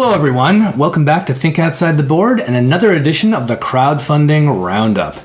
Hello everyone, welcome back to Think Outside the Board and another edition of the Crowdfunding Roundup.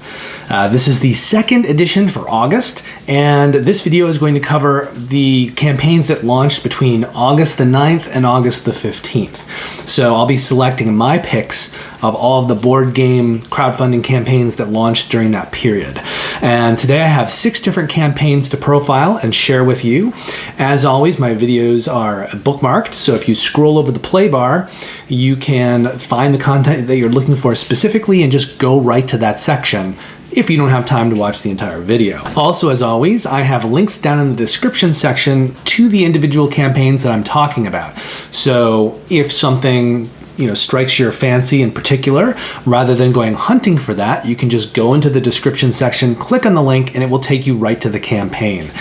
This is the second edition for August, and this video is going to cover the campaigns that launched between August the 9th and August the 15th. So I'll be selecting my picks of all of the board game crowdfunding campaigns that launched during that period. And today I have 6 different campaigns to profile and share with you. As always, my videos are bookmarked, so if you scroll over the play bar, you can find the content that you're looking for specifically and just go right to that section if you don't have time to watch the entire video. Also, as always, I have links down in the description section to the individual campaigns that I'm talking about. So if something strikes your fancy in particular, rather than going hunting for that, you can just go into the description section, click on the link, and it will take you right to the campaign.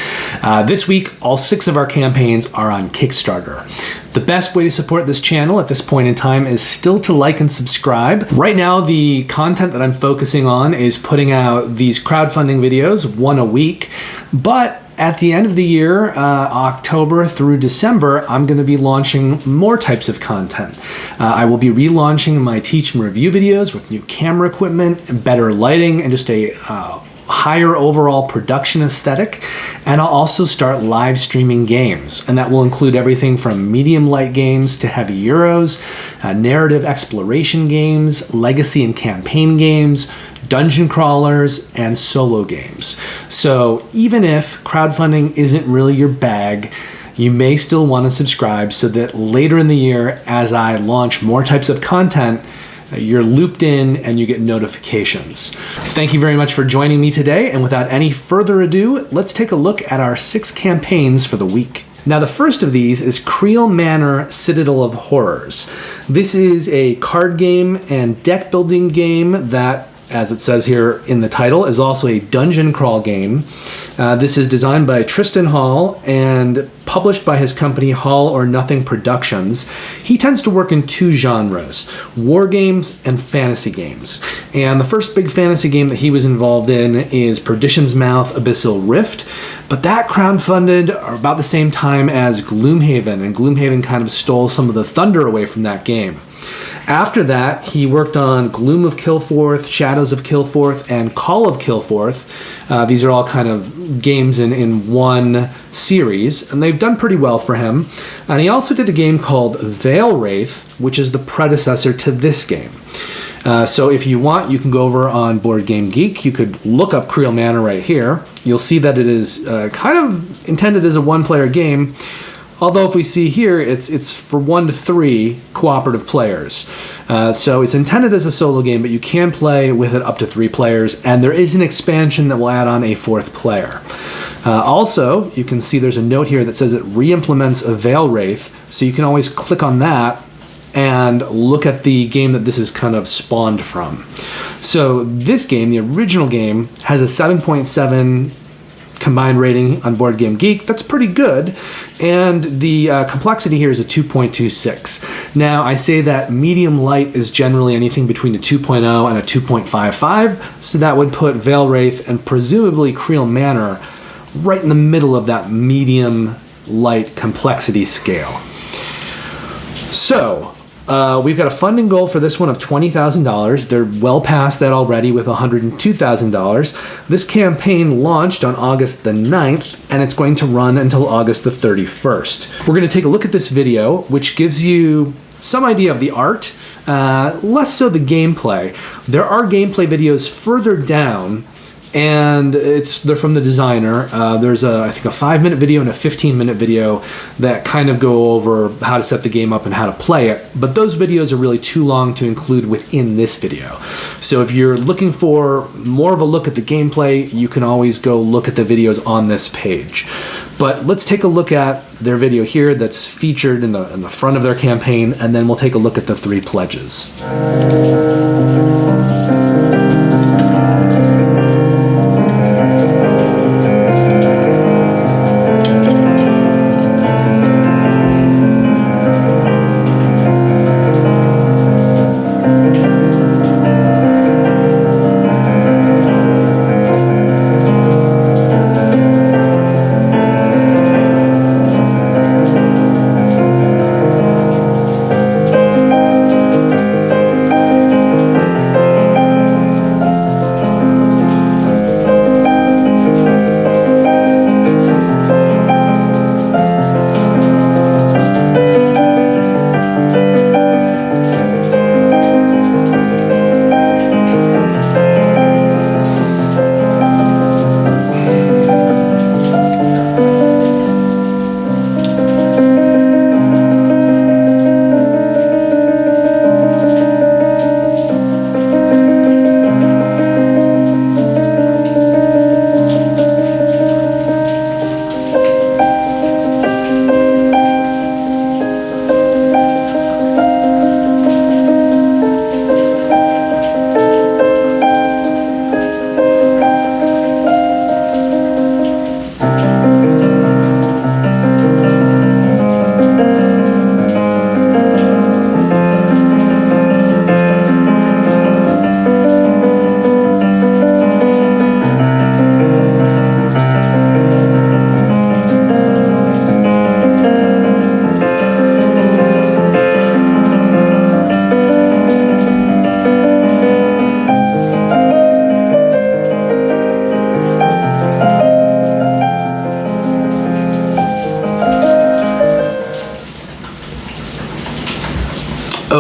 This week, all 6 of our campaigns are on Kickstarter. The best way to support this channel at this point in time is still to like and subscribe. Right now, the content that I'm focusing on is putting out these crowdfunding videos, 1 a week, but at the end of the year, October through December, I'm going to be launching more types of content. I will be relaunching my teach and review videos with new camera equipment, better lighting, and just a higher overall production aesthetic. And I'll also start live streaming games, and that will include everything from medium light games to heavy Euros, narrative exploration games, legacy and campaign games, dungeon crawlers, and solo games. So even if crowdfunding isn't really your bag, you may still want to subscribe so that later in the year, as I launch more types of content, you're looped in and you get notifications. Thank you very much for joining me today, and without any further ado, let's take a look at our 6 campaigns for the week. Now, the first of these is Kreel Manor, Citadel of Horrors. This is a card game and deck building game that, as it says here in the title, is also a dungeon crawl game. This is designed by Tristan Hall and published by his company Hall or Nothing Productions. He tends to work in 2 genres, war games and fantasy games. And the first big fantasy game that he was involved in is Perdition's Mouth, Abyssal Rift, but that crowdfunded about the same time as Gloomhaven, and Gloomhaven kind of stole some of the thunder away from that game. After that, he worked on Gloom of Kilforth, Shadows of Kilforth, and Call of Kilforth. These are all kind of games in one series, and they've done pretty well for him. And he also did a game called Veil Wraith, which is the predecessor to this game. So if you want, you can go over on Board Game Geek. You could look up Creel Manor right here. You'll see that it is kind of intended as a one-player game. Although if we see here, it's for 1 to 3 cooperative players. So it's intended as a solo game, but you can play with it up to 3 players, and there is an expansion that will add on a 4th player. Also, you can see there's a note here that says it re-implements a Veil Wraith, so you can always click on that and look at the game that this is kind of spawned from. So this game, the original game, has a 7.7 combined rating on Board Game Geek. That's pretty good, and the complexity here is a 2.26. Now, I say that medium light is generally anything between a 2.0 and a 2.55, so that would put Veil Wraith and presumably Creel Manor right in the middle of that medium light complexity scale. So, we've got a funding goal for this one of $20,000. They're well past that already with $102,000. This campaign launched on August the 9th, and it's going to run until August the 31st. We're going to take a look at this video, which gives you some idea of the art, less so the gameplay. There are gameplay videos further down, and they're from the designer. There's I think a 5-minute video and a 15-minute video that kind of go over how to set the game up and how to play it, but those videos are really too long to include within this video. So if you're looking for more of a look at the gameplay, you can always go look at the videos on this page. But let's take a look at their video here that's featured in the front of their campaign, and then we'll take a look at the 3 pledges.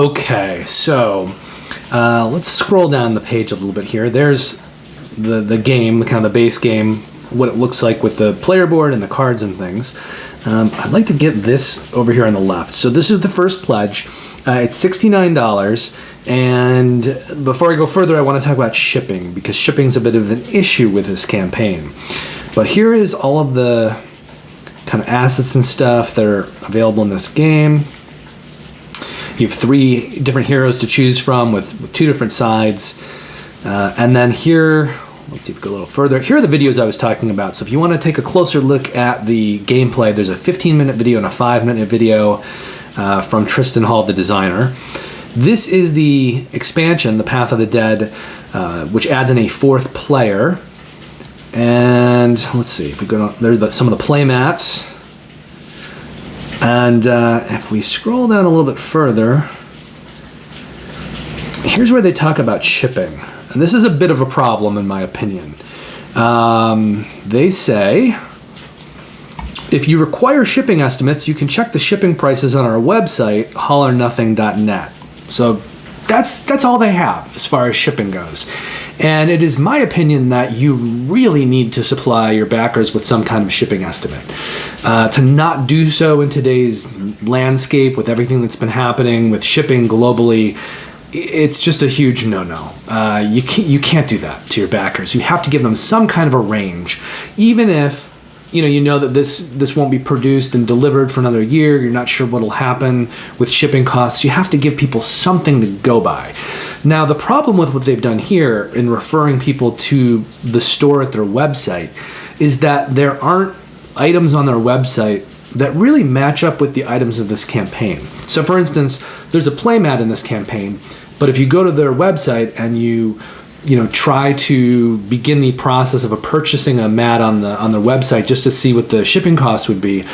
Okay, so let's scroll down the page a little bit here. There's the game, the kind of the base game, what it looks like with the player board and the cards and things. I'd like to get this over here on the left. So this is the first pledge. It's $69. And before I go further, I want to talk about shipping, because shipping is a bit of an issue with this campaign. But here is all of the kind of assets and stuff that are available in this game. You have 3 different heroes to choose from with 2 different sides. And then here, let's see if we go a little further. Here are the videos I was talking about. So if you want to take a closer look at the gameplay, there's a 15-minute video and a 5-minute video from Tristan Hall, the designer. This is the expansion, The Path of the Dead, which adds in a 4th player. And let's see, if we go down, there's some of the play mats. And if we scroll down a little bit further, here's where they talk about shipping. And this is a bit of a problem, in my opinion. They say, if you require shipping estimates, you can check the shipping prices on our website, allornothing.net. So that's all they have as far as shipping goes. And it is my opinion that you really need to supply your backers with some kind of shipping estimate. To not do so in today's landscape with everything that's been happening with shipping globally, it's just a huge no-no. You can't do that to your backers. You have to give them some kind of a range, even if you know that this won't be produced and delivered for another year. You're not sure what'll happen with shipping costs. You have to give people something to go by. Now, the problem with what they've done here in referring people to the store at their website is that there aren't items on their website that really match up with the items of this campaign. So, for instance, there's a playmat in this campaign, but if you go to their website and you try to begin the process of purchasing a mat on their website just to see what the shipping costs would be,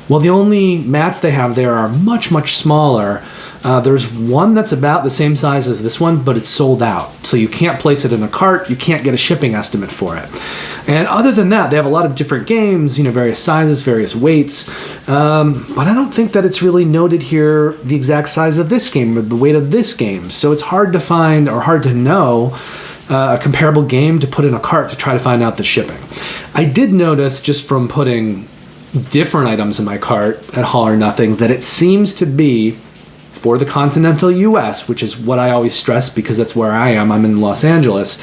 well, the only mats they have there are much, much smaller. There's one that's about the same size as this one, but it's sold out. So you can't place it in a cart. You can't get a shipping estimate for it. And other than that, they have a lot of different games, various sizes, various weights. But I don't think that it's really noted here the exact size of this game or the weight of this game. So it's hard to find or hard to know a comparable game to put in a cart to try to find out the shipping. I did notice just from putting different items in my cart at All or Nothing that it seems to be for the continental US, which is what I always stress because that's where I am. I'm in Los Angeles.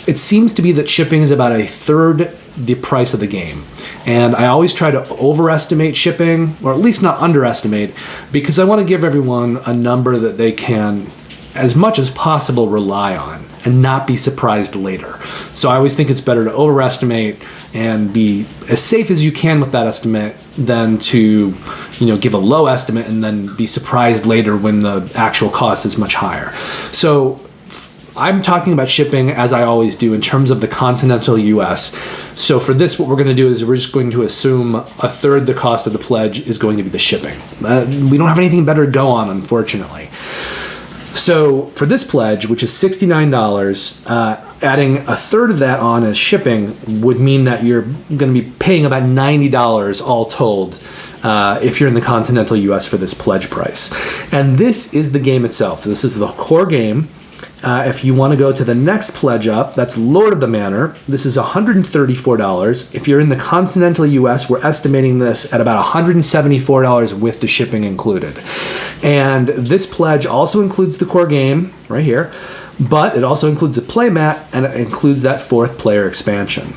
It seems to be that shipping is about 1/3 the price of the game. And I always try to overestimate shipping, or at least not underestimate, because I want to give everyone a number that they can, as much as possible, rely on and not be surprised later. So I always think it's better to overestimate and be as safe as you can with that estimate than to, give a low estimate and then be surprised later when the actual cost is much higher. So I'm talking about shipping, as I always do, in terms of the continental US. So for this, what we're going to do is we're just going to assume 1/3 the cost of the pledge is going to be the shipping. We don't have anything better to go on, unfortunately. So for this pledge, which is $69, adding 1/3 of that on as shipping would mean that you're going to be paying about $90 all told if you're in the continental US for this pledge price. And this is the game itself. This is the core game. If you want to go to the next pledge up, that's Lord of the Manor. This is $134. If you're in the continental US, we're estimating this at about $174 with the shipping included. And this pledge also includes the core game right here, but it also includes a playmat and it includes that 4th player expansion.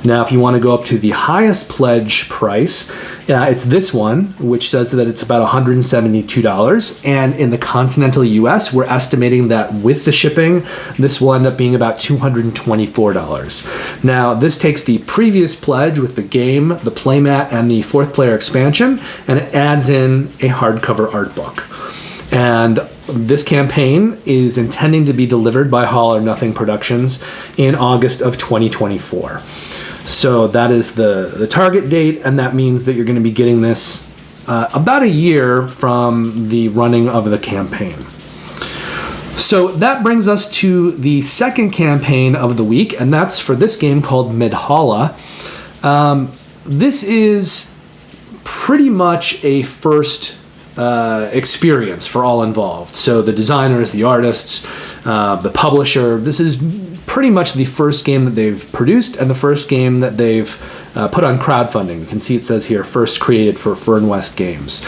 Now, if you want to go up to the highest pledge price, it's this one, which says that it's about $172. And in the continental US, we're estimating that with the shipping, this will end up being about $224. Now, this takes the previous pledge with the game, the playmat, and the 4th player expansion, and it adds in a hardcover art book. And this campaign is intending to be delivered by All or Nothing Productions in August of 2024. So that is the target date, and that means that you're going to be getting this about a year from the running of the campaign. So that brings us to the second campaign of the week, and that's for this game called Midhalla. This is pretty much a first experience for all involved. So the designers, the artists, the publisher, this is pretty much the first game that they've produced and the first game that they've put on crowdfunding. You can see it says here, first created for Fernwest Games.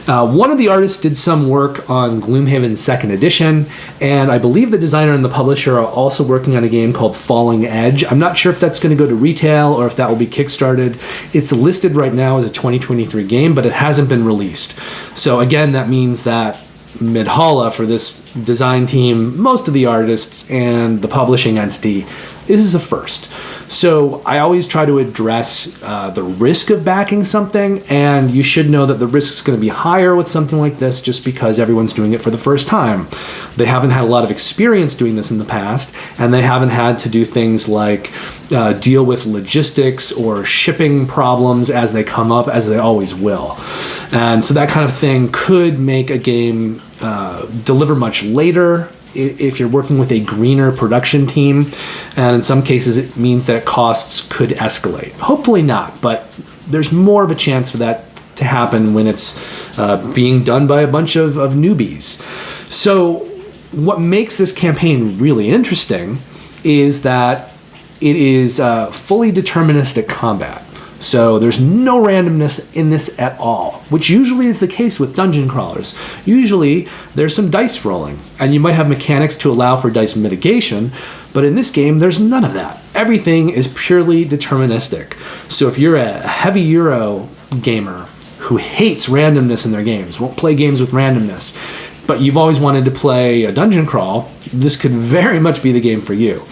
One of the artists did some work on Gloomhaven's 2nd edition, and I believe the designer and the publisher are also working on a game called Falling Edge. I'm not sure if that's going to go to retail or if that will be kickstarted. It's listed right now as a 2023 game, but it hasn't been released. So again, that means that Midhalla, for this design team, most of the artists, and the publishing entity, this is a first. So I always try to address the risk of backing something, and you should know that the risk is going to be higher with something like this just because everyone's doing it for the first time. They haven't had a lot of experience doing this in the past, and they haven't had to do things like deal with logistics or shipping problems as they come up, as they always will. And so that kind of thing could make a game deliver much later if you're working with a greener production team, and in some cases it means that costs could escalate. Hopefully not, but there's more of a chance for that to happen when it's being done by a bunch of newbies. So what makes this campaign really interesting is that it is fully deterministic combat. So there's no randomness in this at all, which usually is the case with dungeon crawlers. Usually there's some dice rolling, and you might have mechanics to allow for dice mitigation, but in this game there's none of that. Everything is purely deterministic. So if you're a heavy Euro gamer who hates randomness in their games, won't play games with randomness, but you've always wanted to play a dungeon crawl, this could very much be the game for you.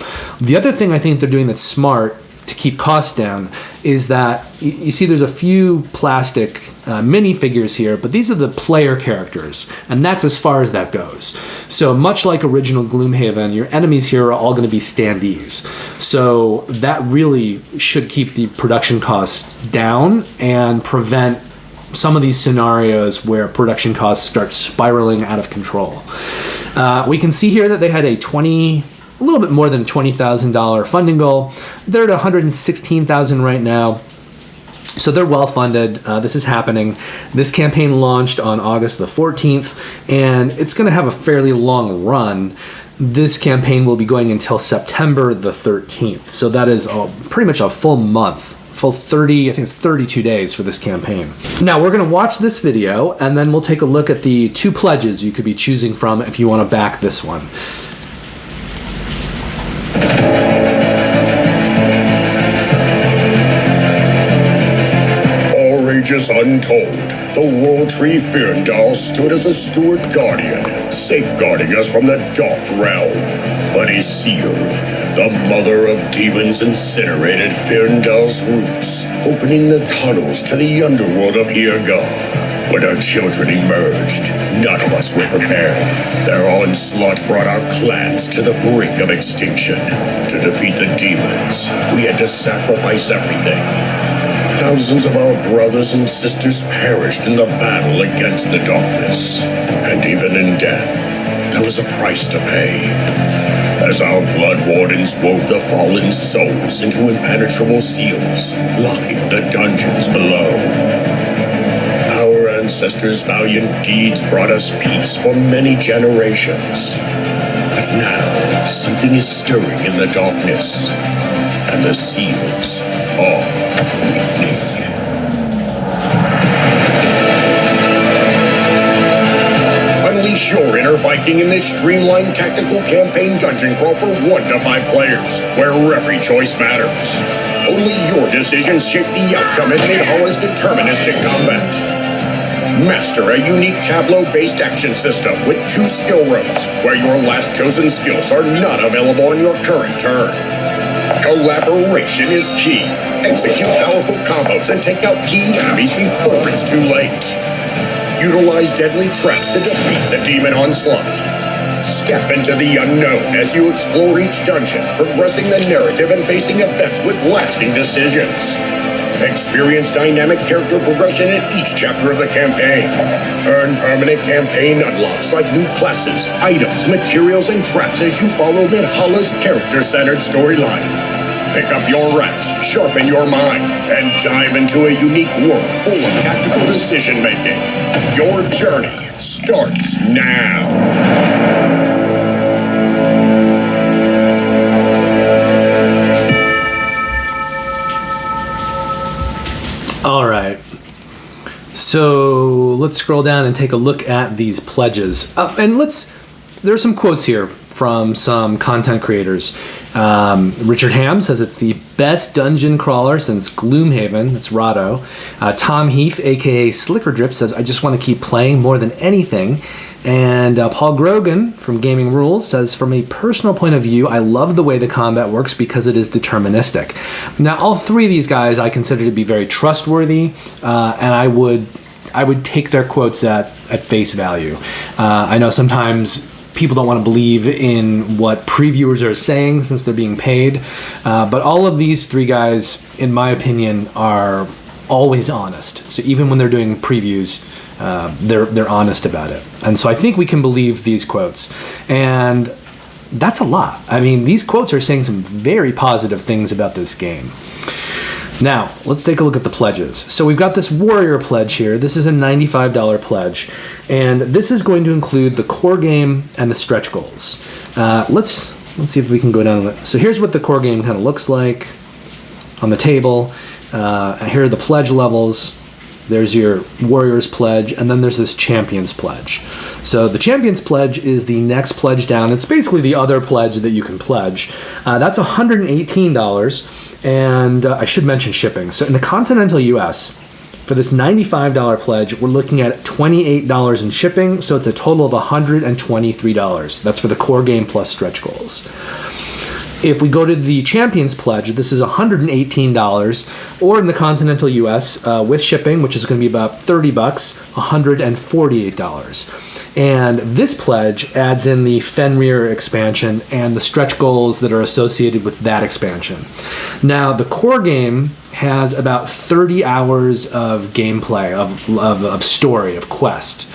The other thing I think they're doing that's smart to keep costs down is that you see there's a few plastic minifigures here, but these are the player characters, and that's as far as that goes. So much like original Gloomhaven, your enemies here are all going to be standees. So that really should keep the production costs down and prevent some of these scenarios where production costs start spiraling out of control. We can see here that they had a little bit more than $20,000 funding goal. They're at $116,000 right now. So they're well funded. This is happening. This campaign launched on August the 14th, and it's going to have a fairly long run. This campaign will be going until September the 13th. So that is pretty much a full month. Full 32 days for this campaign. Now we're going to watch this video, and then we'll take a look at the 2 pledges you could be choosing from if you want to back this one. Ages untold, the World Tree Firndal stood as a steward guardian, safeguarding us from the dark realm. But Isil, the mother of demons, incinerated Firndal's roots, opening the tunnels to the underworld of Hirgar. When our children emerged, none of us were prepared. Their onslaught brought our clans to the brink of extinction. To defeat the demons, we had to sacrifice everything. Thousands of our brothers and sisters perished in the battle against the darkness. And even in death, there was a price to pay. As our blood wardens wove the fallen souls into impenetrable seals, locking the dungeons below. Our ancestors' valiant deeds brought us peace for many generations. But now, something is stirring in the darkness, and the seals are weakening. Unleash your inner Viking in this streamlined tactical campaign dungeon crawl for 1 to 5 players, where every choice matters. Only your decisions shape the outcome in Midhalla's deterministic combat. Master a unique tableau-based action system with 2 skill rows, where your last chosen skills are not available on your current turn. Collaboration is key. Execute powerful combos and take out key enemies before it's too late. Utilize deadly traps to defeat the demon onslaught. Step into the unknown as you explore each dungeon, progressing the narrative and facing events with lasting decisions. Experience dynamic character progression in each chapter of the campaign. Earn permanent campaign unlocks like new classes, items, materials, and traps as you follow Midhalla's character-centered storyline. Pick up your reps, sharpen your mind, and dive into a unique world full of tactical decision making. Your journey starts now. All right. So let's scroll down and take a look at these pledges. There's some quotes here from some content creators. Richard Ham says it's the best dungeon crawler since Gloomhaven. That's Rahdo. Tom Heath, aka Slicker Drip, says, I just want to keep playing more than anything. And Paul Grogan from Gaming Rules says, from a personal point of view, I love the way the combat works because it is deterministic. Now, all three of these guys I consider to be very trustworthy, and I would take their quotes at face value. I know sometimes people don't want to believe in what previewers are saying since they're being paid, but all of these three guys, in my opinion, are always honest. So even when they're doing previews, they're honest about it. And so I think we can believe these quotes. And that's a lot. I mean, these quotes are saying some very positive things about this game. Now, let's take a look at the pledges. So we've got this Warrior pledge here. This is a $95 pledge. And this is going to include the core game and the stretch goals. Let's see if we can go down. So here's what the core game kind of looks like on the table. Here are the pledge levels. There's your Warriors pledge, and then there's this Champions pledge. So the Champions pledge is the next pledge down. It's basically the other pledge that you can pledge. That's $118, and I should mention shipping. So in the continental US, for this $95 pledge, we're looking at $28 in shipping, so it's a total of $123. That's for the core game plus stretch goals. If we go to the Champions pledge, this is $118, or in the continental US, with shipping, which is going to be about $30, $148. And this pledge adds in the Fenrir expansion and the stretch goals that are associated with that expansion. Now, the core game has about 30 hours of gameplay, of story, of quest.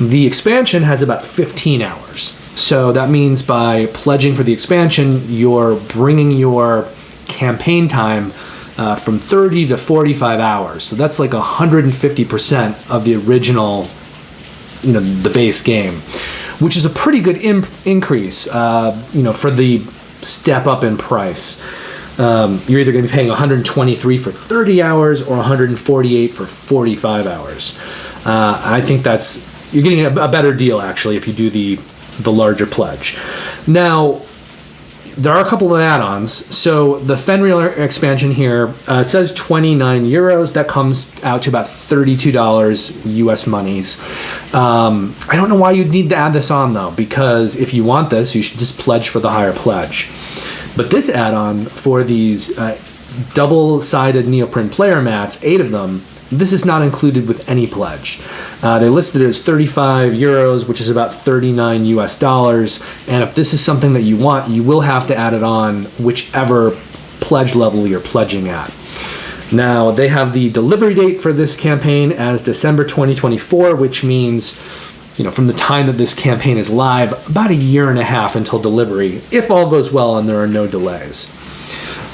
The expansion has about 15 hours. So that means by pledging for the expansion, you're bringing your campaign time from 30 to 45 hours. So that's like 150% of the original, the base game, which is a pretty good increase, for the step up in price. You're either going to be paying $123 for 30 hours or $148 for 45 hours. I think you're getting a better deal, actually, if you do the larger pledge. Now, there are a couple of add-ons. So the Fenrir expansion here, it says 29 euros. That comes out to about $32 US monies. I don't know why you'd need to add this on, though, because if you want this, you should just pledge for the higher pledge. But this add-on for these double-sided neoprene player mats, 8 of them, this is not included with any pledge. They listed it as 35 euros, which is about 39 US dollars. And if this is something that you want, you will have to add it on whichever pledge level you're pledging at. Now, they have the delivery date for this campaign as December 2024, which means, from the time that this campaign is live, about a year and a half until delivery, if all goes well and there are no delays.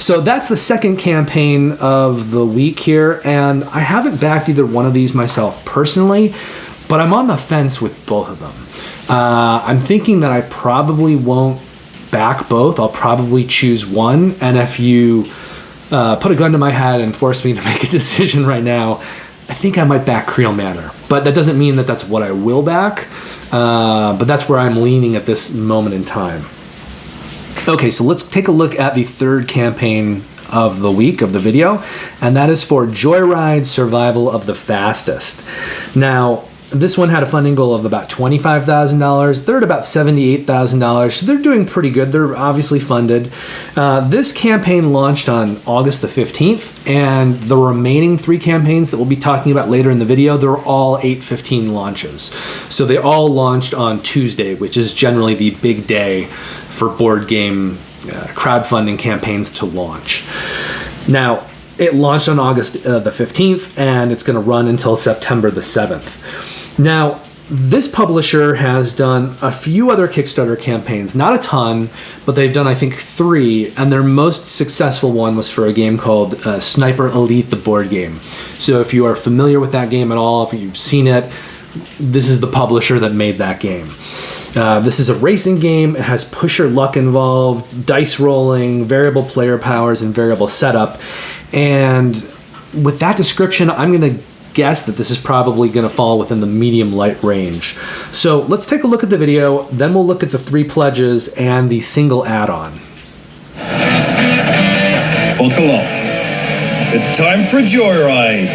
So that's the second campaign of the week here, and I haven't backed either one of these myself personally, but I'm on the fence with both of them. I'm thinking that I probably won't back both. I'll probably choose one, and if you put a gun to my head and force me to make a decision right now, I think I might back Kreel Manor. But that doesn't mean that that's what I will back, but that's where I'm leaning at this moment in time. Okay, so let's take a look at the third campaign of the week, of the video, and that is for Joyride Survival of the Fastest. Now, this one had a funding goal of about $25,000. They're at about $78,000, so they're doing pretty good. They're obviously funded. This campaign launched on August the 15th, and the remaining 3 campaigns that we'll be talking about later in the video, they're all 8/15 launches. So they all launched on Tuesday, which is generally the big day for board game crowdfunding campaigns to launch. Now, it launched on August the 15th, and it's going to run until September the 7th. Now, this publisher has done a few other Kickstarter campaigns, not a ton, but they've done, I think, 3, and their most successful one was for a game called Sniper Elite, the board game. So if you are familiar with that game at all, if you've seen it, this is the publisher that made that game. This is a racing game. It has push your luck involved, dice rolling, variable player powers, and variable setup. And with that description, I'm going to guess that this is probably going to fall within the medium light range. So let's take a look at the video, then we'll look at the 3 pledges and the single add-on. Buckle up. It's time for Joyride.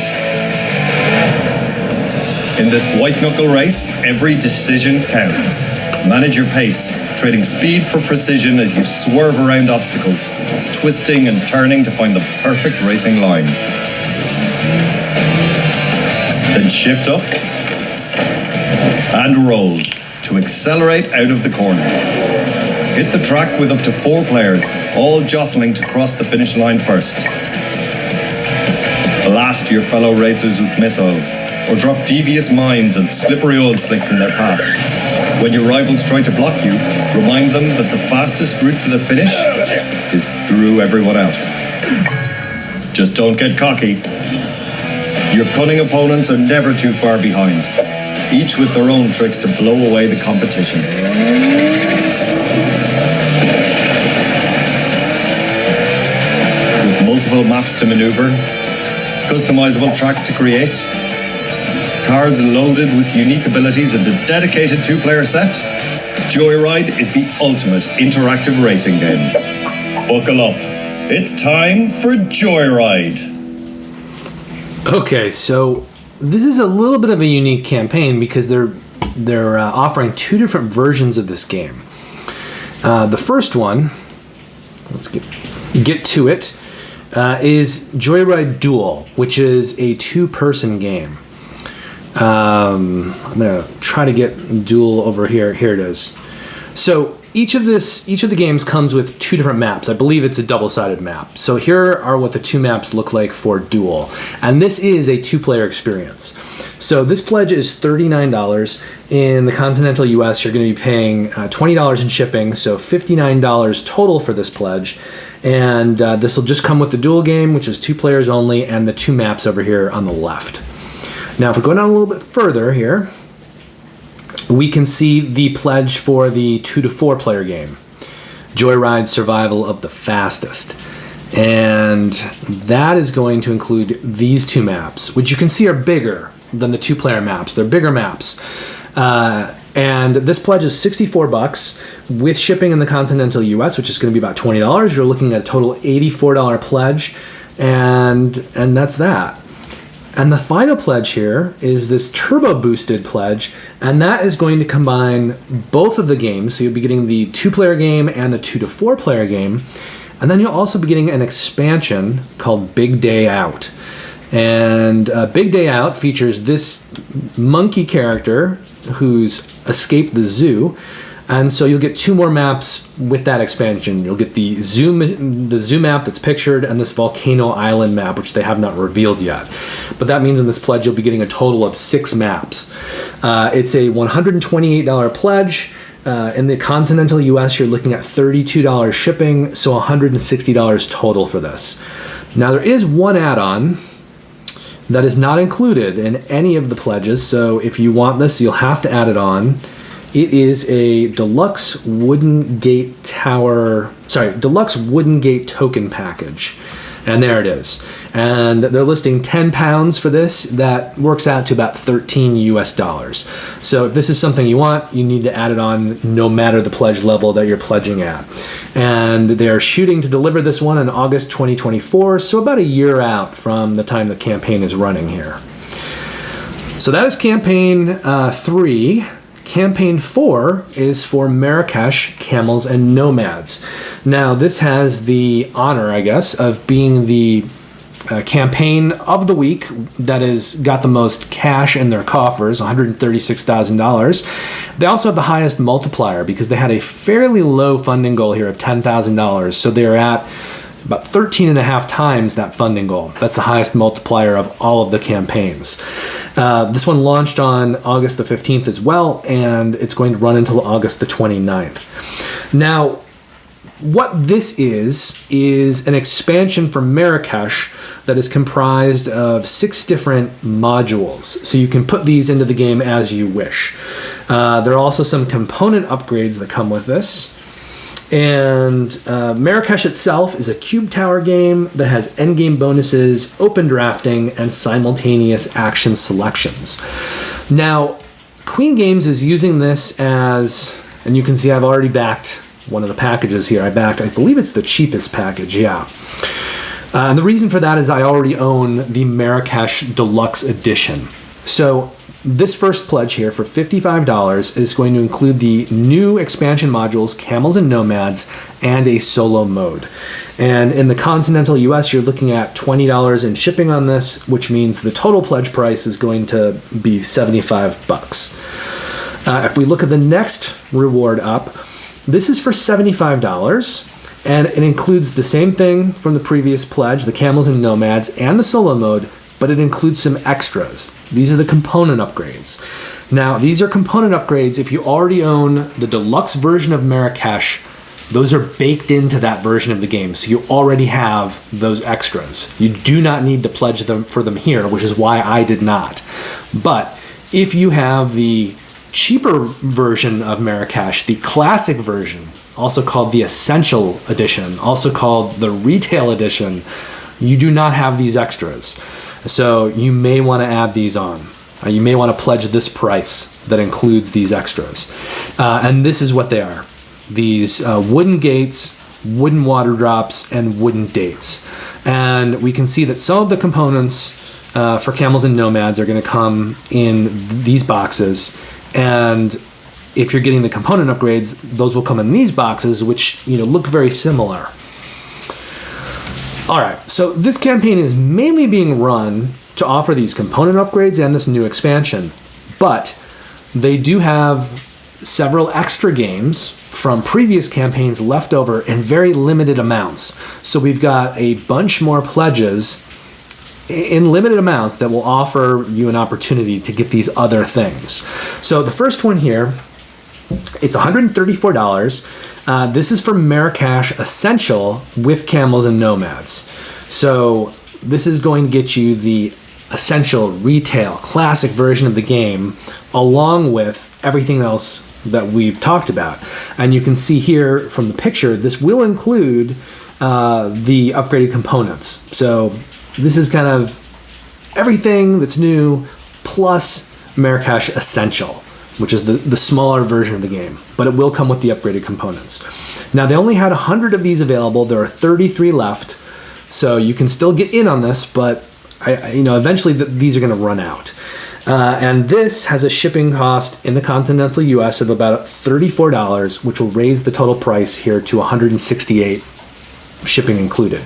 In this white-knuckle race, every decision counts. Manage your pace, trading speed for precision as you swerve around obstacles, twisting and turning to find the perfect racing line. Then shift up and roll to accelerate out of the corner. Hit the track with up to 4 players, all jostling to cross the finish line first. Blast your fellow racers with missiles, or drop devious mines and slippery oil slicks in their path. When your rivals try to block you, remind them that the fastest route to the finish is through everyone else. Just don't get cocky. Your cunning opponents are never too far behind, each with their own tricks to blow away the competition. With multiple maps to maneuver, customizable tracks to create, cards loaded with unique abilities and a dedicated 2-player set, Joyride is the ultimate interactive racing game. Buckle up. It's time for Joyride. Okay, so this is a little bit of a unique campaign because they're offering 2 different versions of this game. The first one, let's get to it, is Joyride Duel, which is a 2-person game. I'm gonna try to get Duel over here. Here it is. So each of the games comes with 2 different maps. I believe it's a double-sided map. So here are what the 2 maps look like for Duel. And this is a 2-player experience. So this pledge is $39. In the continental US, you're going to be paying $20 in shipping, so $59 total for this pledge. And this will just come with the Duel game, which is 2 players only, and the 2 maps over here on the left. Now, if we go down a little bit further here, we can see the pledge for the 2 to 4 player game, Joyride Survival of the Fastest. And that is going to include these 2 maps, which you can see are bigger than the 2-player maps. They're bigger maps. And this pledge is $64 with shipping in the continental US, which is going to be about $20. You're looking at a total $84 pledge, and that's that. And the final pledge here is this turbo boosted pledge, and that is going to combine both of the games. So you'll be getting the 2-player game and the 2 to 4 player game. And then you'll also be getting an expansion called Big Day Out. And Big Day Out features this monkey character who's escaped the zoo. And so you'll get 2 more maps with that expansion. You'll get the zoo map that's pictured and this Volcano Island map, which they have not revealed yet. But that means in this pledge you'll be getting a total of 6 maps. It's a $128 pledge. In the continental US, you're looking at $32 shipping, so $160 total for this. Now there is one add-on that is not included in any of the pledges, so if you want this, you'll have to add it on. It is a deluxe wooden gate token package. And there it is. And they're listing 10 pounds for this. That works out to about $13 US. So if this is something you want, you need to add it on no matter the pledge level that you're pledging at. And they're shooting to deliver this one in August 2024, so about a year out from the time the campaign is running here. So that is campaign 3. Campaign 4 is for Marrakesh, Camels, and Nomads. Now, this has the honor, I guess, of being the campaign of the week that has got the most cash in their coffers, $136,000. They also have the highest multiplier because they had a fairly low funding goal here of $10,000. So they're at about 13 and a half times that funding goal. That's the highest multiplier of all of the campaigns. This one launched on August the 15th as well, and it's going to run until August the 29th. Now, what this is an expansion for Marrakesh that is comprised of 6 different modules. So you can put these into the game as you wish. There are also some component upgrades that come with this. And Marrakesh itself is a cube tower game that has endgame bonuses, open drafting, and simultaneous action selections. Now, Queen Games is using this as, and you can see I've already backed one of the packages here. I believe it's the cheapest package, yeah. And the reason for that is I already own the Marrakesh Deluxe Edition. So this first pledge here for $55 is going to include the new expansion modules, Camels and Nomads, and a solo mode. And in the continental US, you're looking at $20 in shipping on this, which means the total pledge price is going to be $75. If we look at the next reward up, this is for $75. And it includes the same thing from the previous pledge, the Camels and Nomads, and the solo mode, but it includes some extras. These are the component upgrades. Now, these are component upgrades. If you already own the deluxe version of Marrakesh, those are baked into that version of the game. So you already have those extras. You do not need to pledge them for them here, which is why I did not. But if you have the cheaper version of Marrakesh, the classic version, also called the Essential Edition, also called the Retail Edition, you do not have these extras. So you may want to add these on. You may want to pledge this price that includes these extras. And this is what they are. These wooden gates, wooden water drops, and wooden dates. And we can see that some of the components for Camels and Nomads are going to come in these boxes. And if you're getting the component upgrades, those will come in these boxes, which look very similar. All right, so this campaign is mainly being run to offer these component upgrades and this new expansion, but they do have several extra games from previous campaigns left over in very limited amounts. So we've got a bunch more pledges in limited amounts that will offer you an opportunity to get these other things. So the first one here, it's $134. This is for Marrakesh Essential with Camels and Nomads. So this is going to get you the Essential Retail Classic version of the game, along with everything else that we've talked about. And you can see here from the picture, this will include the upgraded components. So this is kind of everything that's new, plus Marrakesh Essential, which is the smaller version of the game, but it will come with the upgraded components. Now, they only had 100 of these available. There are 33 left, so you can still get in on this, but eventually these are going to run out. And this has a shipping cost in the continental US of about $34, which will raise the total price here to $168, shipping included.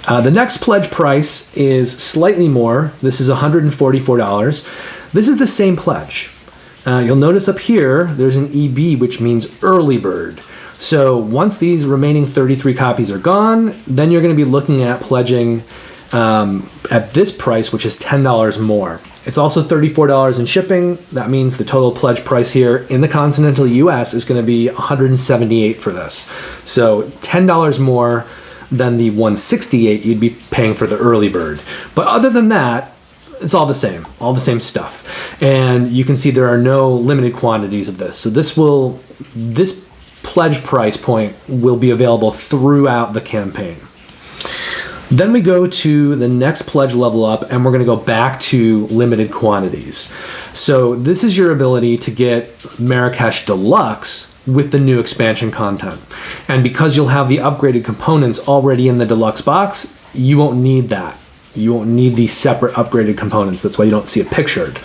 The next pledge price is slightly more. This is $144. This is the same pledge. You'll notice up here, there's an EB, which means early bird. So once these remaining 33 copies are gone, then you're going to be looking at pledging at this price, which is $10 more. It's also $34 in shipping. That means the total pledge price here in the continental US is going to be $178 for this. So $10 more than the $168 you'd be paying for the early bird. But other than that, it's all the same stuff. And you can see there are no limited quantities of this. So this pledge price point will be available throughout the campaign. Then we go to the next pledge level up, and we're going to go back to limited quantities. So this is your ability to get Marrakesh Deluxe with the new expansion content. And because you'll have the upgraded components already in the deluxe box, you won't need that. You won't need these separate upgraded components. That's why you don't see it pictured.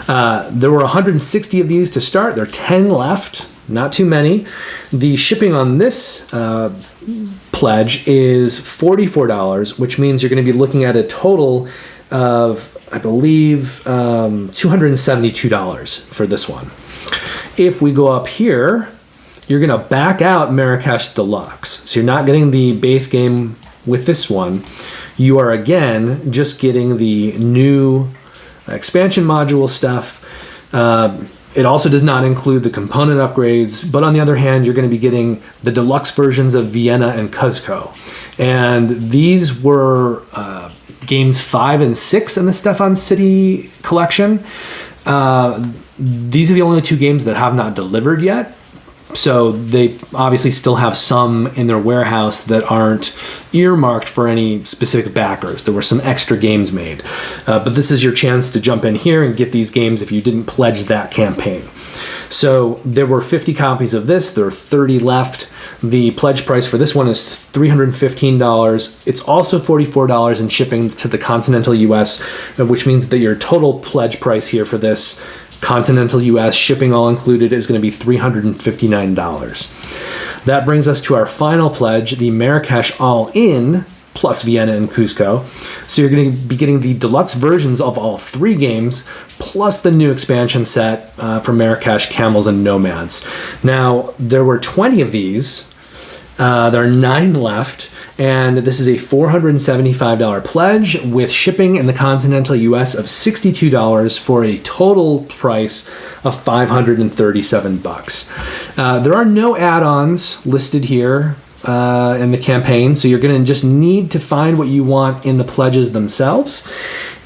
There were 160 of these to start. There are 10 left, not too many. The shipping on this pledge is $44, which means you're going to be looking at a total of, I believe, $272 for this one. If we go up here, you're going to back out Marrakesh Deluxe. So you're not getting the base game with this one. You are, again, just getting the new expansion module stuff. It also does not include the component upgrades, but on the other hand, you're going to be getting the deluxe versions of Vienna and Cuzco. And these were games 5 and 6 in the Stefan City collection. These are the only 2 games that have not delivered yet. So they obviously still have some in their warehouse that aren't earmarked for any specific backers. There were some extra games made. But this is your chance to jump in here and get these games if you didn't pledge that campaign. So there were 50 copies of this. There are 30 left. The pledge price for this one is $315. It's also $44 in shipping to the continental US, which means that your total pledge price here for this continental US, shipping all included, is going to be $359. That brings us to our final pledge, the Marrakesh All-In plus Vienna and Cuzco. So you're going to be getting the deluxe versions of all 3 games plus the new expansion set for Marrakesh, Camels, and Nomads. Now, there were 20 of these. There are 9 left. And this is a $475 pledge with shipping in the continental US of $62 for a total price of $537. There are no add-ons listed here in the campaign, so you're going to just need to find what you want in the pledges themselves.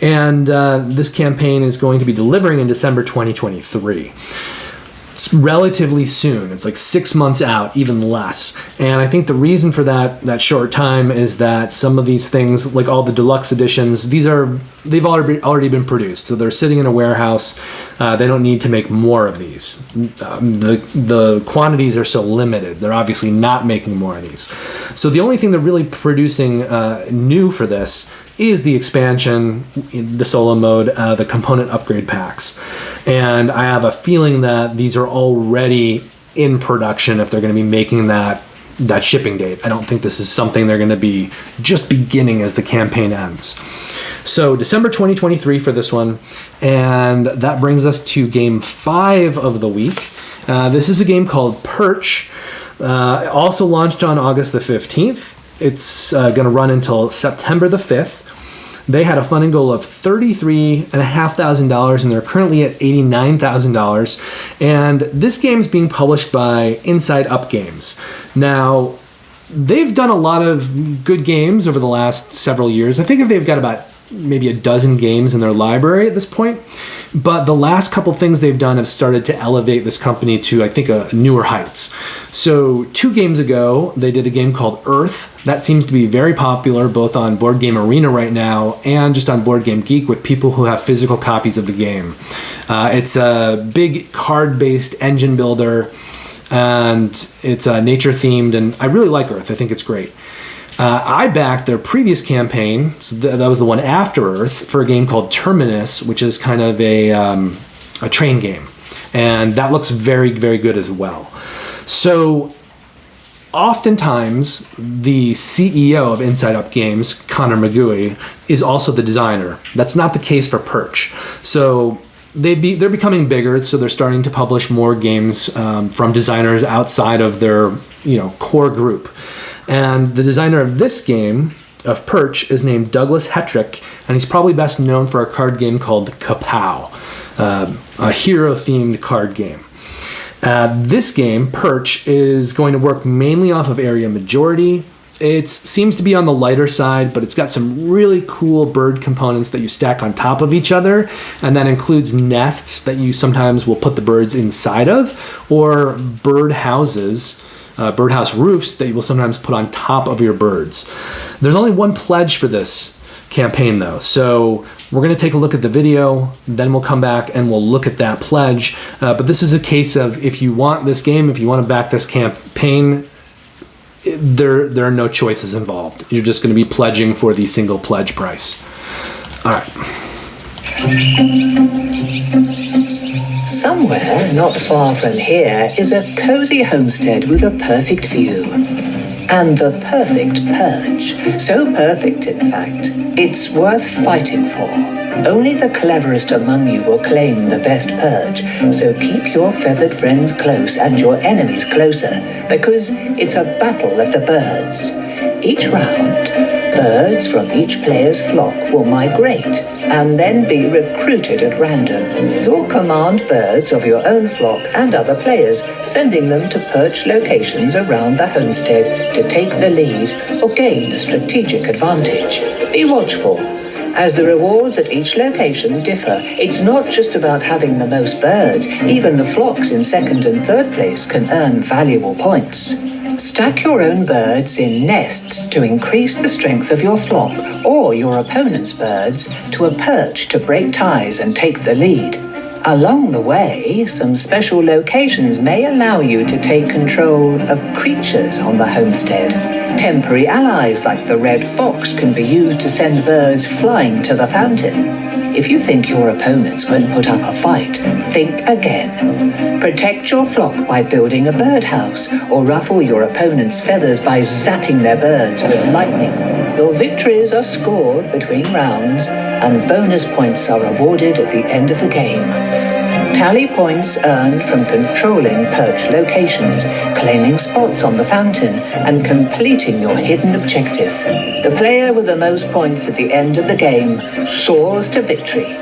And this campaign is going to be delivering in December 2023. It's relatively soon. It's like 6 months out, even less. And I think the reason for that short time is that some of these things, like all the deluxe editions, they've already been produced. So they're sitting in a warehouse. They don't need to make more of these. The quantities are so limited. They're obviously not making more of these. So the only thing they're really producing new for this is the expansion, the solo mode, the component upgrade packs. And I have a feeling that these are already in production if they're going to be making that shipping date. I don't think this is something they're going to be just beginning as the campaign ends. So December 2023 for this one. And that brings us to game 5 of the week. This is a game called Perch. Also launched on August the 15th. It's going to run until September the 5th. They had a funding goal of $33,500, and they're currently at $89,000. And this game is being published by Inside Up Games. Now, they've done a lot of good games over the last several years. I think they've got about maybe a dozen games in their library at this point. But the last couple things they've done have started to elevate this company to, I think, newer heights. So 2 games ago, they did a game called Earth. That seems to be very popular both on Board Game Arena right now and just on Board Game Geek with people who have physical copies of the game. It's a big card-based engine builder, and it's nature-themed, and I really like Earth. I think it's great. I backed their previous campaign, so that was the one after Earth, for a game called Terminus, which is kind of a train game. And that looks very, very good as well. So oftentimes, the CEO of Inside Up Games, Connor McGooey, is also the designer. That's not the case for Perch. So they're becoming bigger, so they're starting to publish more games from designers outside of their core group. And the designer of this game, of Perch, is named Douglas Hetrick, and he's probably best known for a card game called Kapow, a hero-themed card game. This game, Perch, is going to work mainly off of area majority. It seems to be on the lighter side, but it's got some really cool bird components that you stack on top of each other, and that includes nests that you sometimes will put the birds inside of, or bird houses, birdhouse roofs that you will sometimes put on top of your birds. There's only one pledge for this campaign though, so we're going to take a look at the video, then we'll come back and we'll look at that pledge. But this is a case of if you want this game, if you want to back this campaign, there are no choices involved. You're just going to be pledging for the single pledge price. All right. Somewhere not far from here is a cozy homestead with a perfect view. And the perfect perch. So perfect, in fact, it's worth fighting for. Only the cleverest among you will claim the best perch, so keep your feathered friends close and your enemies closer, because it's a battle of the birds. Each round, birds from each player's flock will migrate and then be recruited at random. You'll command birds of your own flock and other players, sending them to perch locations around the homestead to take the lead or gain a strategic advantage. Be watchful. As the rewards at each location differ, it's not just about having the most birds. Even the flocks in second and third place can earn valuable points. Stack your own birds in nests to increase the strength of your flock, or your opponent's birds to a perch to break ties and take the lead. Along the way, some special locations may allow you to take control of creatures on the homestead. Temporary allies like the red fox can be used to send birds flying to the fountain. If you think your opponents won't put up a fight, think again. Protect your flock by building a birdhouse, or ruffle your opponent's feathers by zapping their birds with lightning. Your victories are scored between rounds, and bonus points are awarded at the end of the game. Tally points earned from controlling perch locations, claiming spots on the fountain, and completing your hidden objective. The player with the most points at the end of the game soars to victory.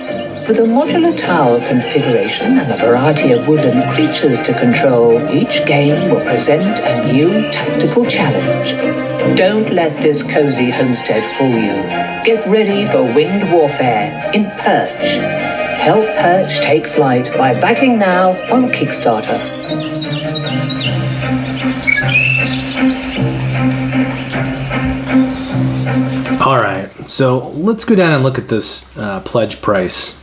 With a modular tower configuration and a variety of woodland creatures to control, each game will present a new tactical challenge. Don't let this cozy homestead fool you. Get ready for winged warfare in Perch. Help Perch take flight by backing now on Kickstarter. All right, so let's go down and look at this pledge price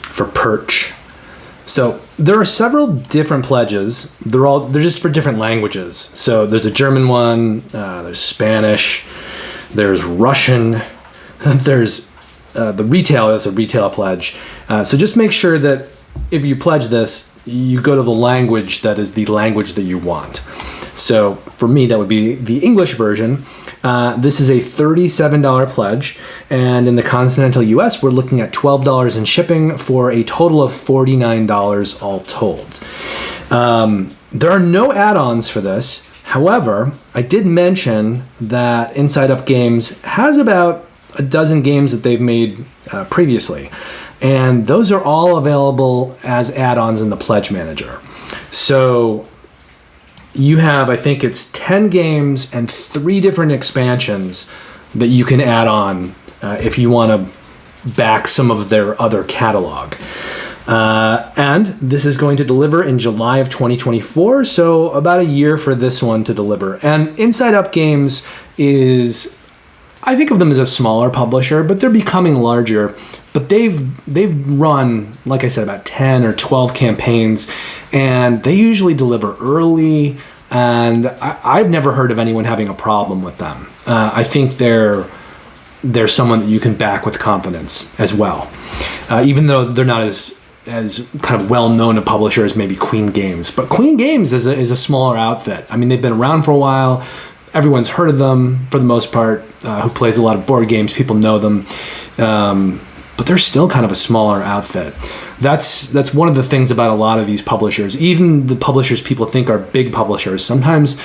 for Perch. So there are several different pledges. They're just for different languages. So there's a German one, there's Spanish, there's Russian, there's the retail is a retail pledge. So just make sure that if you pledge this, you go to the language that is the language that you want. So for me, that would be the English version. This is a $37 pledge, and in the continental US, we're looking at $12 in shipping for a total of $49 all told. There are no add-ons for this. However, I did mention that Inside Up Games has about a dozen games that they've made previously, and those are all available as add-ons in the Pledge Manager. So you have, I think it's 10 games and 3 different expansions that you can add on if you want to back some of their other catalog. And this is going to deliver in July of 2024, so about a year for this one to deliver. And Inside Up Games is, I think of them as a smaller publisher, but they're becoming larger. But they've run, like I said, about 10 or 12 campaigns, and they usually deliver early, and I've never heard of anyone having a problem with them. I think they're someone that you can back with confidence as well, even though they're not as kind of well-known a publisher as maybe Queen Games. But Queen Games is a smaller outfit. I mean, they've been around for a while. Everyone's heard of them for the most part, who plays a lot of board games. People know them. But they're still kind of a smaller outfit. That's one of the things about a lot of these publishers. Even the publishers people think are big publishers, sometimes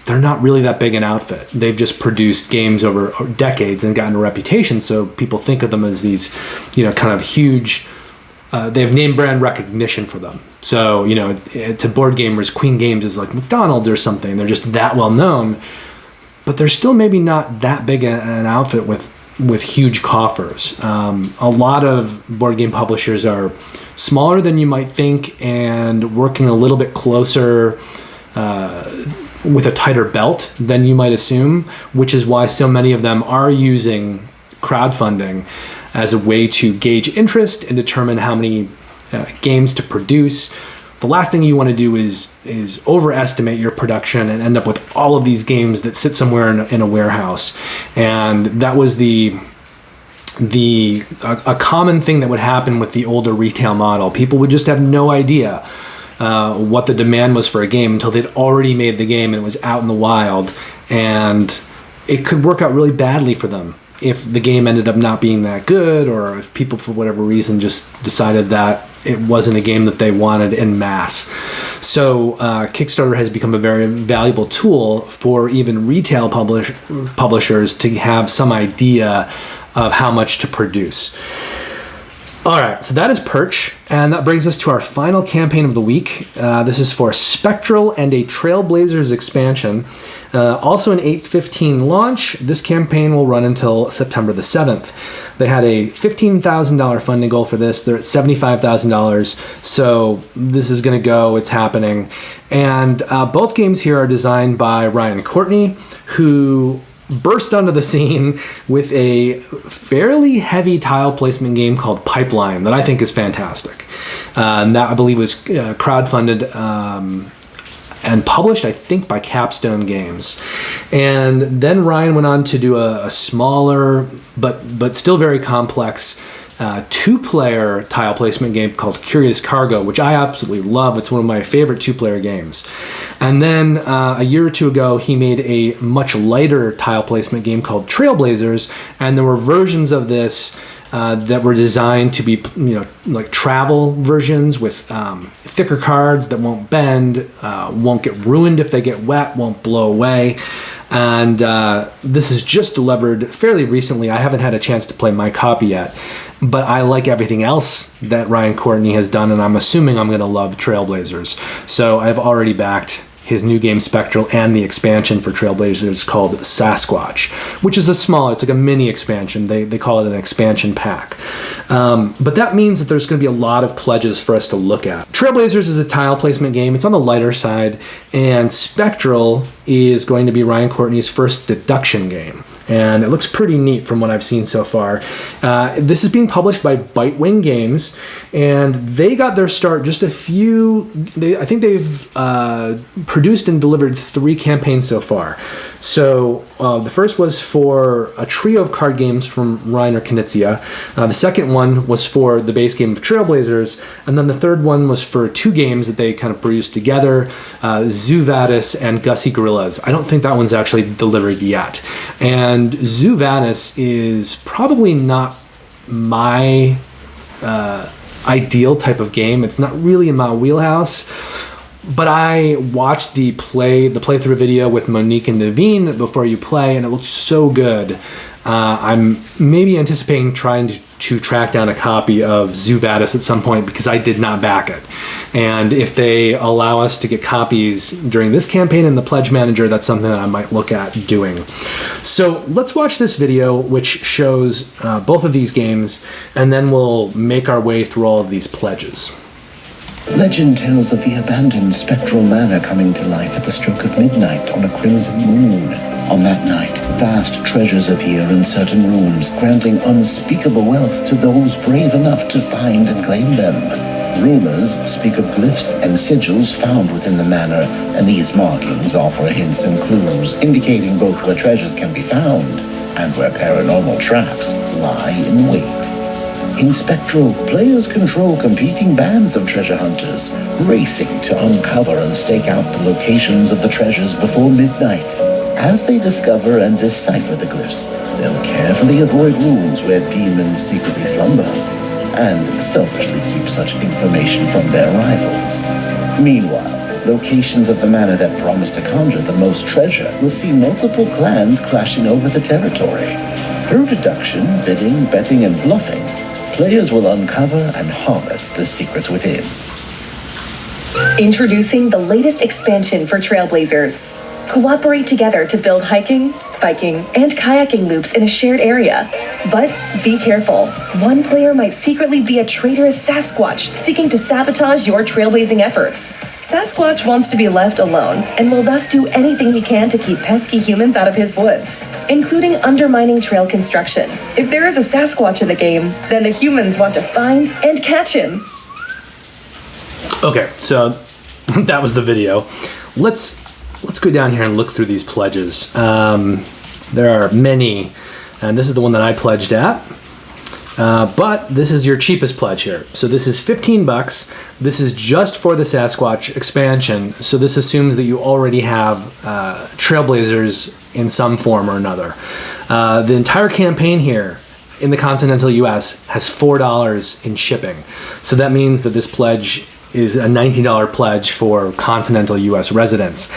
they're not really that big an outfit. They've just produced games over decades and gotten a reputation, so people think of them as these, kind of huge. They have name brand recognition for them. So, to board gamers, Queen Games is like McDonald's or something. They're just that well known, but they're still maybe not that big an outfit with huge coffers. A lot of board game publishers are smaller than you might think and working a little bit closer with a tighter belt than you might assume, which is why so many of them are using crowdfunding as a way to gauge interest and determine how many games to produce. The last thing you want to do is overestimate your production and end up with all of these games that sit somewhere in a warehouse. And that was a common thing that would happen with the older retail model. People would just have no idea what the demand was for a game until they'd already made the game and it was out in the wild, and it could work out really badly for them if the game ended up not being that good, or if people for whatever reason just decided that it wasn't a game that they wanted en masse. So Kickstarter has become a very valuable tool for even retail publishers to have some idea of how much to produce. All right, so that is Perch, and that brings us to our final campaign of the week. This is for Spectral and a Trailblazers expansion. Also an 8/15 launch. This campaign will run until September the 7th. They had a $15,000 funding goal for this. They're at $75,000, so this is going to go. It's happening. And both games here are designed by Ryan Courtney, who burst onto the scene with a fairly heavy tile placement game called Pipeline that I think is fantastic. And that, I believe, was crowdfunded and published, I think, by Capstone Games. And then Ryan went on to do a smaller but still very complex two-player tile placement game called Curious Cargo, which I absolutely love. It's one of my favorite two-player games. And then a year or two ago, he made a much lighter tile placement game called Trailblazers, and there were versions of this that were designed to be, like travel versions with thicker cards that won't bend, won't get ruined if they get wet, won't blow away. And this is just delivered fairly recently. I haven't had a chance to play my copy yet, but I like everything else that Ryan Courtney has done, and I'm assuming I'm going to love Trailblazers. So I've already backed his new game Spectral and the expansion for Trailblazers called Sasquatch, which is it's like a mini expansion. They call it an expansion pack. But that means that there's going to be a lot of pledges for us to look at. Trailblazers is a tile placement game. It's on the lighter side, and Spectral is going to be Ryan Courtney's first deduction game. And it looks pretty neat from what I've seen so far. This is being published by Bitewing Games, and they got their start just I think they've produced and delivered 3 campaigns so far. So the first was for a trio of card games from Reiner Knizia. The second one was for the base game of Trailblazers, and then the third one was for 2 games that they kind of produced together, Zuvadis and Gussie Gorillas. I don't think that one's actually delivered yet. And Zuvadis is probably not my ideal type of game. It's not really in my wheelhouse. But I watched the playthrough video with Monique and Naveen before you play, and it looked so good. I'm maybe anticipating trying to track down a copy of Zuvadis at some point, because I did not back it. And if they allow us to get copies during this campaign in the Pledge Manager, that's something that I might look at doing. So let's watch this video, which shows both of these games, and then we'll make our way through all of these pledges. Legend tells of the abandoned Spectral Manor coming to life at the stroke of midnight on a crimson moon. On that night, vast treasures appear in certain rooms, granting unspeakable wealth to those brave enough to find and claim them. Rumors speak of glyphs and sigils found within the manor, and these markings offer hints and clues, indicating both where treasures can be found and where paranormal traps lie in wait. In Spectral, players control competing bands of treasure hunters, racing to uncover and stake out the locations of the treasures before midnight. As they discover and decipher the glyphs, they'll carefully avoid rooms where demons secretly slumber, and selfishly keep such information from their rivals. Meanwhile, locations of the manor that promise to conjure the most treasure will see multiple clans clashing over the territory. Through deduction, bidding, betting, and bluffing, players will uncover and harness the secrets within. Introducing the latest expansion for Trailblazers. Cooperate together to build hiking, biking, and kayaking loops in a shared area. But be careful. One player might secretly be a traitorous Sasquatch seeking to sabotage your trailblazing efforts. Sasquatch wants to be left alone and will thus do anything he can to keep pesky humans out of his woods, including undermining trail construction. If there is a Sasquatch in the game, then the humans want to find and catch him. Okay, so that was the video. Let's go down here and look through these pledges. There are many, and this is the one that I pledged at. But this is your cheapest pledge here. So this is $15. This is just for the Sasquatch expansion. So this assumes that you already have Trailblazers in some form or another. The entire campaign here in the continental US has $4 in shipping. So that means that this pledge is a $19 pledge for continental US residents.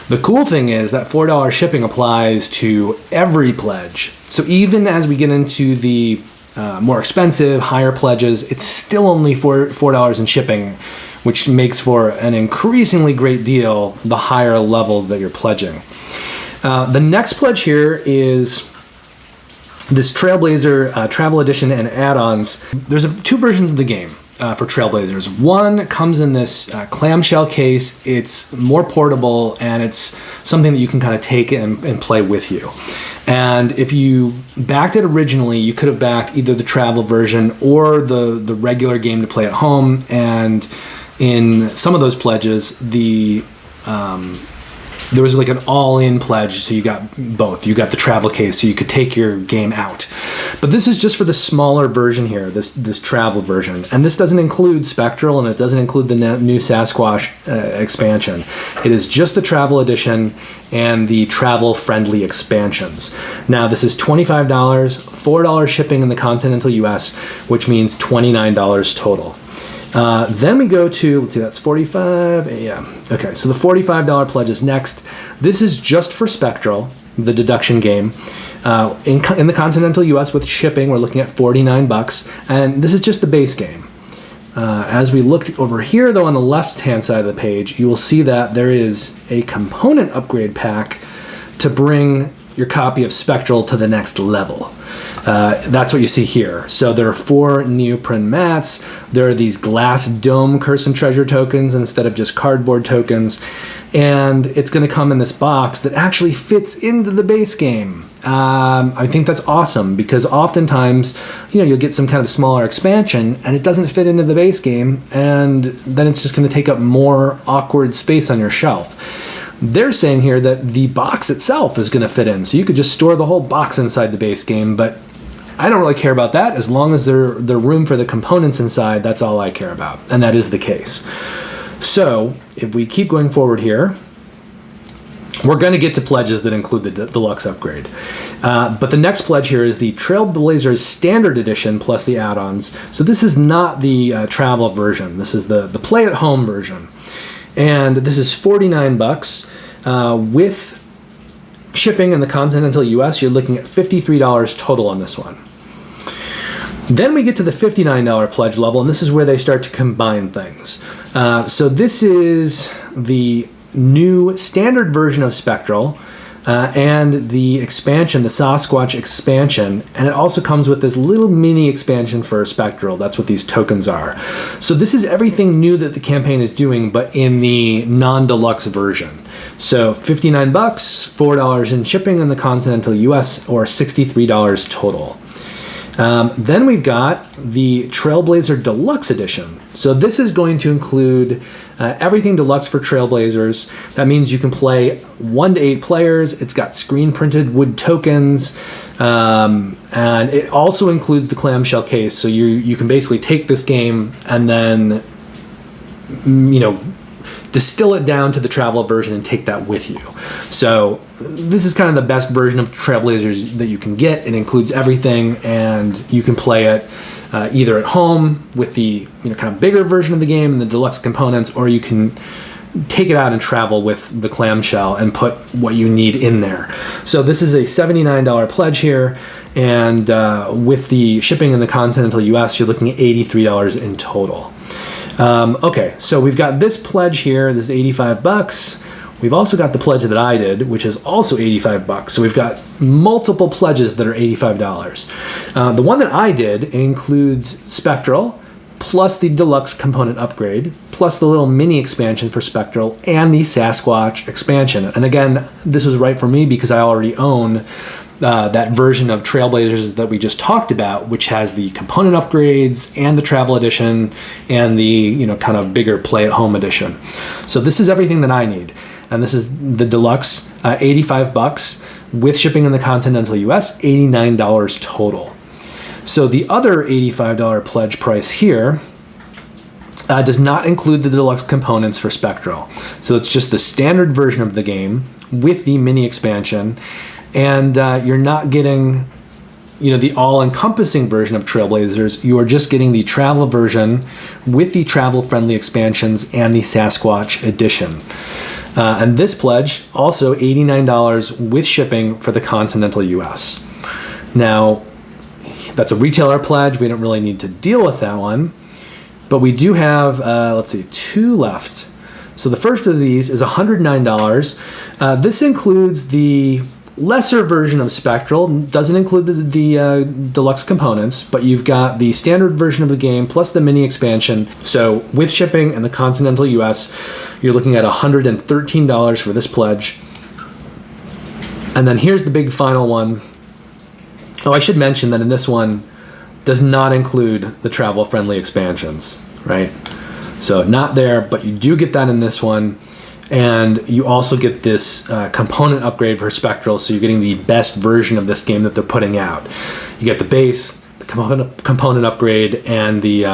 The cool thing is that $4 shipping applies to every pledge. So even as we get into the more expensive, higher pledges, it's still only $4 in shipping, which makes for an increasingly great deal the higher level that you're pledging. The next pledge here is this Trailblazer Travel Edition and add-ons. There's two versions of the game for Trailblazers. One comes in this clamshell case. It's more portable, and it's something that you can kind of take and play with you. And if you backed it originally, you could have backed either the travel version or the regular game to play at home. And in some of those pledges, there was like an all-in pledge, so you got both. You got the travel case, so you could take your game out. But this is just for the smaller version here, this travel version. And this doesn't include Spectral, and it doesn't include the new Sasquatch expansion. It is just the travel edition and the travel-friendly expansions. Now, this is $25, $4 shipping in the continental US, which means $29 total. Then we go to, let's see, that's 45, yeah. Okay, so the $45 pledge is next. This is just for Spectral, the deduction game. In the continental US with shipping, we're looking at $49, and this is just the base game. As we look over here, though, on the left-hand side of the page, you will see that there is a component upgrade pack to bring your copy of Spectral to the next level. That's what you see here. So there are 4 neoprene mats. There are these glass dome curse and treasure tokens instead of just cardboard tokens. And it's going to come in this box that actually fits into the base game. I think that's awesome, because oftentimes, you'll get some kind of smaller expansion and it doesn't fit into the base game, and then it's just going to take up more awkward space on your shelf. They're saying here that the box itself is going to fit in, so you could just store the whole box inside the base game, but I don't really care about that. As long as there's room for the components inside, that's all I care about, and that is the case. So if we keep going forward here, we're going to get to pledges that include the deluxe upgrade. But the next pledge here is the Trailblazers Standard Edition plus the add-ons. So this is not the travel version. This is the play-at-home version. And this is $49 with shipping in the continental US. You're looking at $53 total on this one. Then we get to the $59 pledge level, and this is where they start to combine things. So this is the new standard version of Spectral and the expansion, the Sasquatch expansion, and it also comes with this little mini expansion for Spectral. That's what these tokens are. So this is everything new that the campaign is doing, but in the non-deluxe version. So $59, $4 in shipping in the continental US, or $63 total. Then we've got the Trailblazer Deluxe Edition. So this is going to include everything deluxe for Trailblazers. That means you can play 1 to 8 players. It's got screen printed wood tokens, and it also includes the clamshell case. So you can basically take this game and then, distill it down to the travel version and take that with you. So this is kind of the best version of Trailblazers that you can get. It includes everything, and you can play it either at home with the kind of bigger version of the game and the deluxe components, or you can take it out and travel with the clamshell and put what you need in there. So this is a $79 pledge here, and with the shipping in the continental US, you're looking at $83 in total. Okay, so we've got this pledge here. This is $85. We've also got the pledge that I did, which is also $85. So we've got multiple pledges that are $85. The one that I did includes Spectral, plus the deluxe component upgrade, plus the little mini expansion for Spectral, and the Sasquatch expansion. And again, this was right for me because I already own that version of Trailblazers that we just talked about, which has the component upgrades and the travel edition and the kind of bigger play-at-home edition. So this is everything that I need. And this is the deluxe, $85 with shipping in the continental US, $89 total. So the other $85 pledge price here does not include the deluxe components for Spectral. So it's just the standard version of the game with the mini expansion. And you're not getting, the all-encompassing version of Trailblazers. You are just getting the travel version with the travel-friendly expansions and the Sasquatch edition. And this pledge, also $89 with shipping for the continental US. Now, that's a retailer pledge. We don't really need to deal with that one. But we do have, 2 left. So the first of these is $109. This includes the lesser version of Spectral. Doesn't include the deluxe components, but you've got the standard version of the game plus the mini expansion. So with shipping in the continental US, you're looking at $113 for this pledge. And then here's the big final one. Oh, I should mention that in this one does not include the travel-friendly expansions, right? So not there, but you do get that in this one. And you also get this component upgrade for Spectral, so you're getting the best version of this game that they're putting out. You get the base, the component upgrade, and the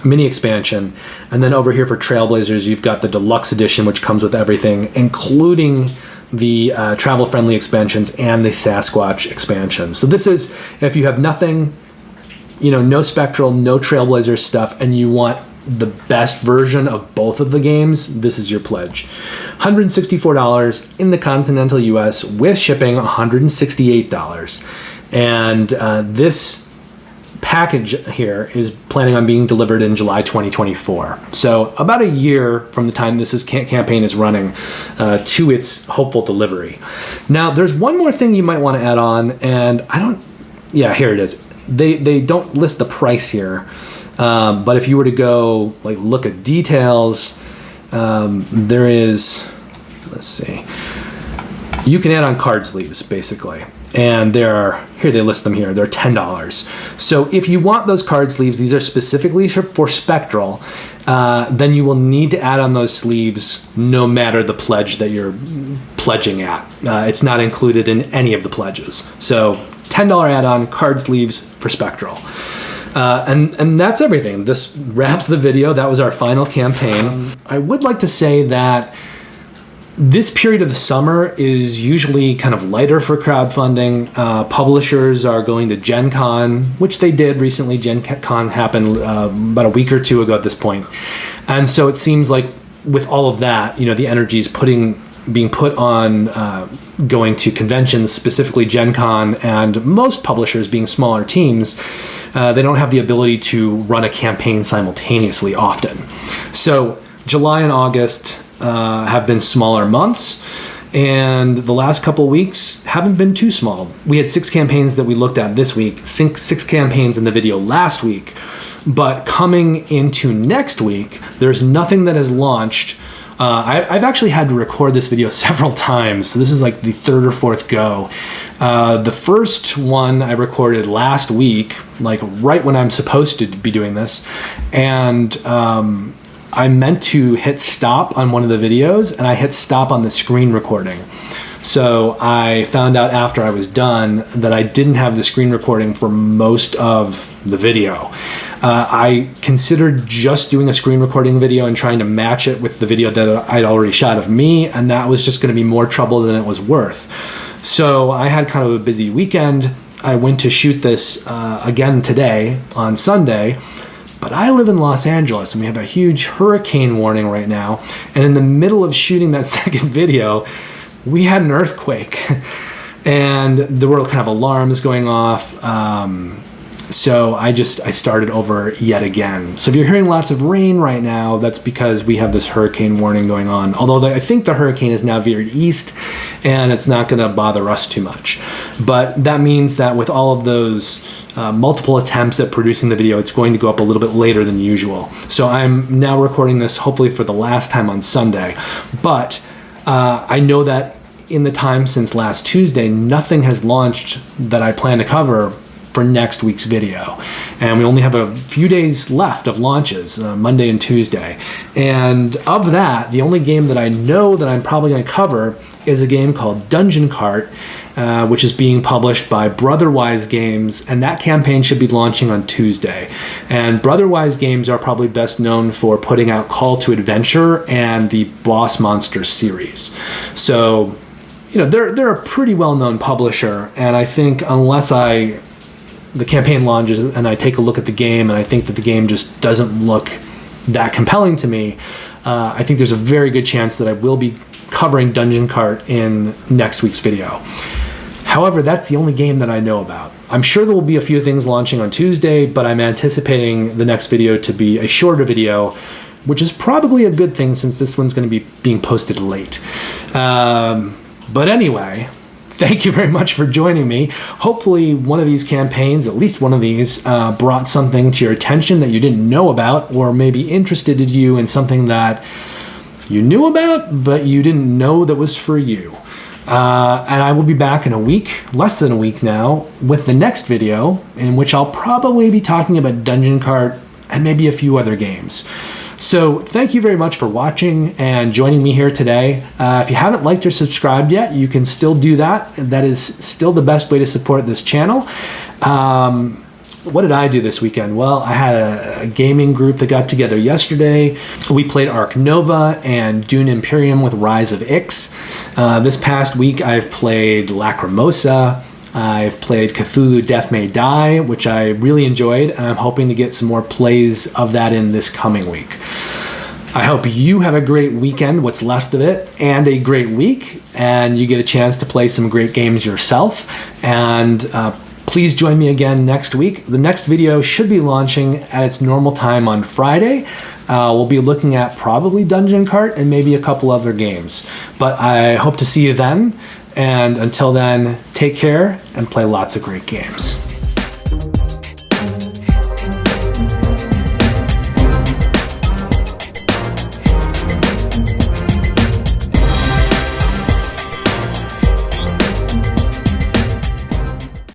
mini expansion. And then over here for Trailblazers, you've got the deluxe edition, which comes with everything, including the travel-friendly expansions and the Sasquatch expansion. So this is, if you have nothing, no Spectral, no Trailblazers stuff, and you want the best version of both of the games, this is your pledge. $164 in the continental US with shipping, $168. And this package here is planning on being delivered in July 2024. So about a year from the time this campaign is running to its hopeful delivery. Now, there's one more thing you might want to add on, and here it is. They don't list the price here. But if you were to go look at details, there is, let's see, you can add on card sleeves basically. And here they list them here, they're $10. So if you want those card sleeves, these are specifically for Spectral, then you will need to add on those sleeves no matter the pledge that you're pledging at. It's not included in any of the pledges. So $10 add-on card sleeves for Spectral. And that's everything. This wraps the video. That was our final campaign. I would like to say that this period of the summer is usually kind of lighter for crowdfunding. Publishers are going to Gen Con, which they did recently. Gen Con happened about a week or two ago at this point. And so it seems like with all of that, the energy is being put on going to conventions, specifically Gen Con, and most publishers being smaller teams, they don't have the ability to run a campaign simultaneously often. So July and August have been smaller months, and the last couple of weeks haven't been too small. We had 6 campaigns that we looked at this week, 6 campaigns in the video last week, but coming into next week, there's nothing that has launched. I've actually had to record this video several times, so this is like the 3rd or 4th go. The first one I recorded last week, right when I'm supposed to be doing this, and I meant to hit stop on one of the videos, and I hit stop on the screen recording. So I found out after I was done that I didn't have the screen recording for most of the video. I considered just doing a screen recording video and trying to match it with the video that I'd already shot of me, and that was just going to be more trouble than it was worth. So I had kind of a busy weekend. I went to shoot this again today on Sunday, but I live in Los Angeles and we have a huge hurricane warning right now. And in the middle of shooting that second video, we had an earthquake and there were kind of alarms going off. So I started over yet again. So if you're hearing lots of rain right now, that's because we have this hurricane warning going on. Although I think the hurricane is now veered east and it's not going to bother us too much. But that means that with all of those multiple attempts at producing the video, it's going to go up a little bit later than usual. So I'm now recording this hopefully for the last time on Sunday. But I know that in the time since last Tuesday, nothing has launched that I plan to cover for next week's video. And we only have a few days left of launches, Monday and Tuesday. And of that, the only game that I know that I'm probably going to cover is a game called Dungeon Cart, which is being published by Brotherwise Games, and that campaign should be launching on Tuesday. And Brotherwise Games are probably best known for putting out Call to Adventure and the Boss Monster series. So they're a pretty well-known publisher, and I think unless the campaign launches and I take a look at the game and I think that the game just doesn't look that compelling to me, I think there's a very good chance that I will be covering Dungeon Cart in next week's video. However, that's the only game that I know about. I'm sure there will be a few things launching on Tuesday, but I'm anticipating the next video to be a shorter video, which is probably a good thing since this one's going to be being posted late. But anyway, thank you very much for joining me. Hopefully one of these campaigns, at least one of these, brought something to your attention that you didn't know about, or maybe interested you in something that you knew about, but you didn't know that was for you. And I will be back in a week, less than a week now, with the next video, in which I'll probably be talking about Dungeon Cart and maybe a few other games. So thank you very much for watching and joining me here today. If you haven't liked or subscribed yet, you can still do that. That is still the best way to support this channel. What did I do this weekend? Well, I had a gaming group that got together yesterday. We played Ark Nova and Dune Imperium with Rise of Ix. This past week, I've played Lacrimosa. I've played Cthulhu Death May Die, which I really enjoyed, and I'm hoping to get some more plays of that in this coming week. I hope you have a great weekend, what's left of it, and a great week, and you get a chance to play some great games yourself. And please join me again next week. The next video should be launching at its normal time on Friday. We'll be looking at probably Dungeon Cart and maybe a couple other games. But I hope to see you then. And until then, take care and play lots of great games.